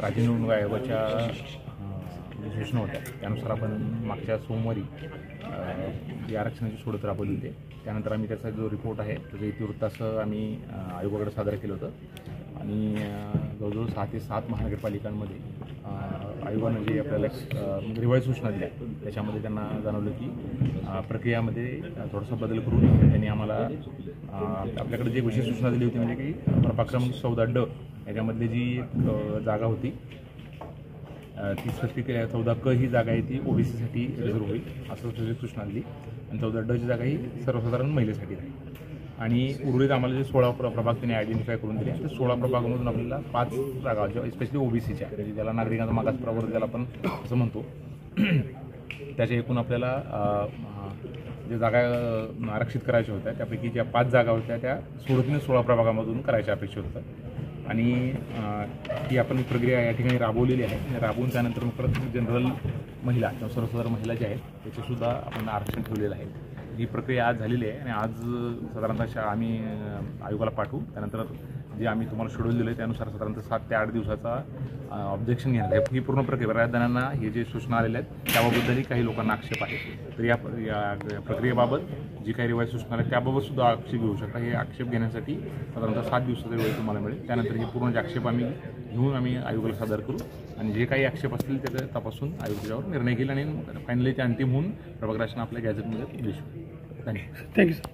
राज्य निवडणूक आयोगाच्या सूचना होत्या त्यानुसार आपण मागच्या सोमवारी या आरक्षणाची सोडत राबवली होती। त्यानंतर आम्ही त्याचा जो रिपोर्ट आहे त्याचं इतिवृत्त असं आम्ही आयोगाकडे सादर केलं होतं आणि जवळजवळ 6 ते 7 महानगरपालिकांमध्ये आयोगानं जे आपल्याला रिवाईज सूचना दिल्या त्याच्यामध्ये त्यांना जाणवलं की प्रक्रियामध्ये थोडासा बदल करून त्यांनी आम्हाला आपल्याकडे जे विशेष सूचना दिली होती म्हणजे की प्रभाग क्रमांक 14 याच्यामधली जी जागा होती ती स्पेसिफिक 14 क ही जागा आहे ती ओबीसीसाठी रिझर्व होईल असं सूचना दिली आणि 14 ची जागा ही सर्वसाधारण महिलेसाठी आहे आणि उर्वरित आम्हाला जे 16 प्रभाग त्यांनी आयडेंटिफाय करून दिले ते 16 प्रभागामधून आपल्याला 5 जागा स्पेशली ओबीसीच्या म्हणजे ज्याला नागरिकांचा मागास प्रवर्ग ज्याला आपण असं म्हणतो त्याच्या एकूण आपल्याला जे जागा आरक्षित करायच्या होत्या त्यापैकी ज्या 5 जागा होत्या त्या 16 प्रभागामधून करायच्या अपेक्षित होत्या आणि ती आपण प्रक्रिया या ठिकाणी राबवलेली आहे। राबवून त्यानंतर मग परत जनरल महिला किंवा सर्वसाधारण महिला ज्या आहेत त्याचेसुद्धा आपण आरक्षण ठेवलेलं आहे। ही प्रक्रिया आज झालेली आहे आणि आज साधारणतः आम्ही आयोगाला पाठवू त्यानंतर जे आम्ही तुम्हाला शेड्यूल दिलं आहे त्यानुसार साधारणतः 7 ते 8 दिवसाचा ऑब्जेक्शन घेणार आहे। ही पूर्ण प्रक्रिया बऱ्याच जणांना हे जे सूचना आलेल्या आहेत त्याबाबतही काही लोकांना आक्षेप आहे तर या प्रक्रियेबाबत जी काही रिवाईज सूचना आहेत त्याबाबत सुद्धा आक्षेप घेऊ शकता। हे आक्षेप घेण्यासाठी साधारणतः 7 दिवसाचा वेळ तुम्हाला मिळेल। त्यानंतर हे पूर्ण जे आक्षेप आम्ही घेऊन आम्ही आयोगाला सादर करू आणि जे काही आक्षेप असतील त्याचा तपासून आयोग त्याच्यावर निर्णय घेईल आणि फायनली ते अंतिम होऊन प्रभाग रचना आपल्या गॅझेटमध्ये देऊ। धन्यवाद। Thank you sir.